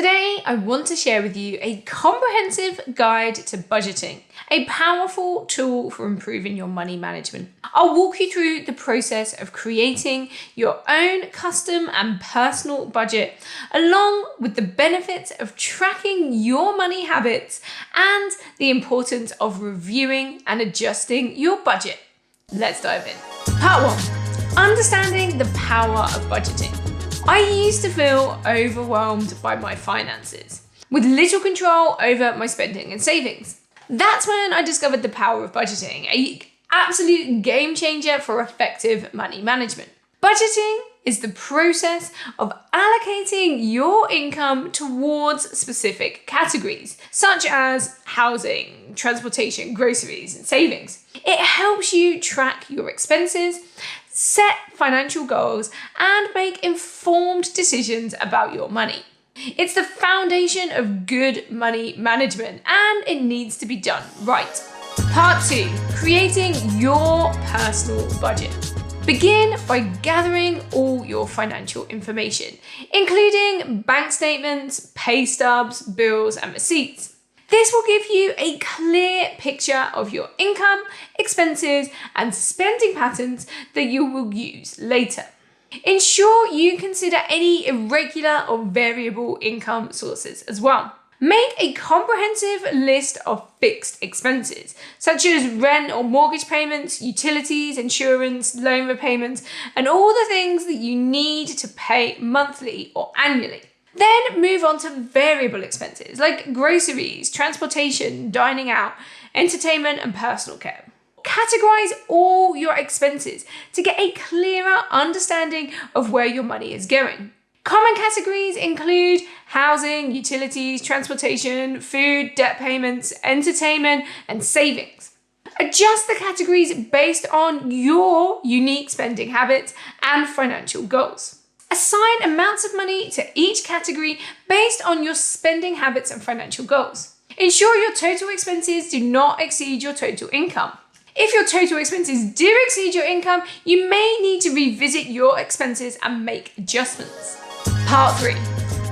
Today, I want to share with you a comprehensive guide to budgeting, a powerful tool for improving your money management. I'll walk you through the process of creating your own custom and personal budget, along with the benefits of tracking your money habits and the importance of reviewing and adjusting your budget. Let's dive in. Part 1. Understanding the power of budgeting. I used to feel overwhelmed by my finances, with little control over my spending and savings. That's when I discovered the power of budgeting, an absolute game changer for effective money management. Budgeting is the process of allocating your income towards specific categories, such as housing, transportation, groceries, and savings. It helps you track your expenses, set financial goals, and make informed decisions about your money. It's the foundation of good money management, and it needs to be done right. Part 2. Creating your personal budget. Begin by gathering all your financial information, including bank statements, pay stubs, bills, and receipts. This will give you a clear picture of your income, expenses, and spending patterns that you will use later. Ensure you consider any irregular or variable income sources as well. Make a comprehensive list of fixed expenses, such as rent or mortgage payments, utilities, insurance, loan repayments, and all the things that you need to pay monthly or annually. Then move on to variable expenses like groceries, transportation, dining out, entertainment, and personal care. Categorize all your expenses to get a clearer understanding of where your money is going. Common categories include housing, utilities, transportation, food, debt payments, entertainment, and savings. Adjust the categories based on your unique spending habits and financial goals. Assign amounts of money to each category based on your spending habits and financial goals. Ensure your total expenses do not exceed your total income. If your total expenses do exceed your income, you may need to revisit your expenses and make adjustments. Part 3.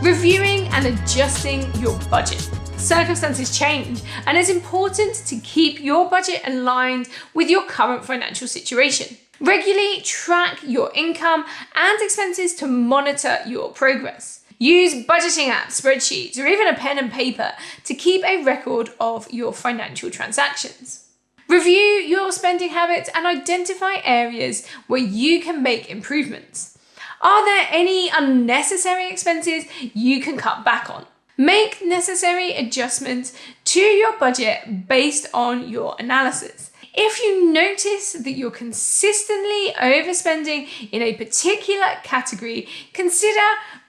Reviewing and adjusting your budget. Circumstances change, and it's important to keep your budget aligned with your current financial situation. Regularly track your income and expenses to monitor your progress. Use budgeting apps, spreadsheets, or even a pen and paper to keep a record of your financial transactions. Review your spending habits and identify areas where you can make improvements. Are there any unnecessary expenses you can cut back on? Make necessary adjustments to your budget based on your analysis. If you notice that you're consistently overspending in a particular category, consider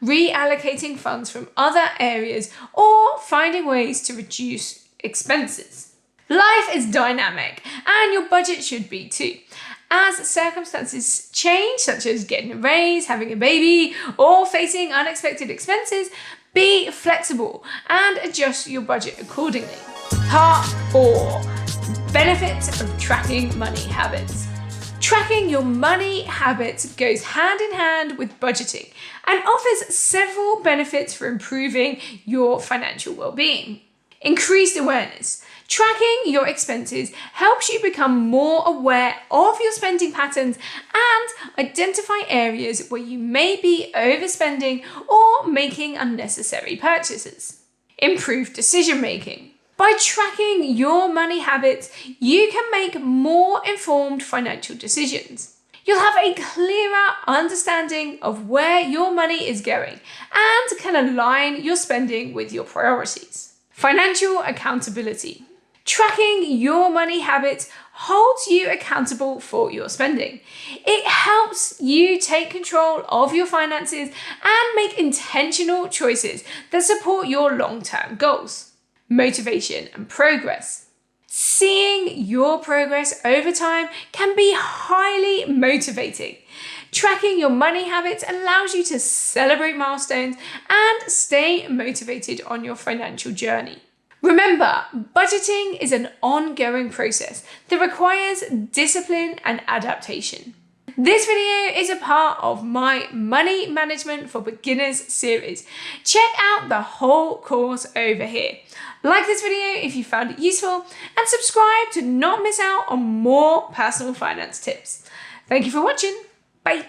reallocating funds from other areas or finding ways to reduce expenses. Life is dynamic, and your budget should be too. As circumstances change, such as getting a raise, having a baby, or facing unexpected expenses, be flexible and adjust your budget accordingly. Part 4. Benefits of tracking money habits. Tracking your money habits goes hand in hand with budgeting and offers several benefits for improving your financial well-being. Increased awareness. Tracking your expenses helps you become more aware of your spending patterns and identify areas where you may be overspending or making unnecessary purchases. Improved decision making. By tracking your money habits, you can make more informed financial decisions. You'll have a clearer understanding of where your money is going and can align your spending with your priorities. Financial accountability. Tracking your money habits holds you accountable for your spending. It helps you take control of your finances and make intentional choices that support your long-term goals. Motivation and progress. Seeing your progress over time can be highly motivating. Tracking your money habits allows you to celebrate milestones and stay motivated on your financial journey. Remember, budgeting is an ongoing process that requires discipline and adaptation. This video is a part of my Money Management for Beginners series. Check out the whole course over here. Like this video if you found it useful, and subscribe to not miss out on more personal finance tips. Thank you for watching. Bye.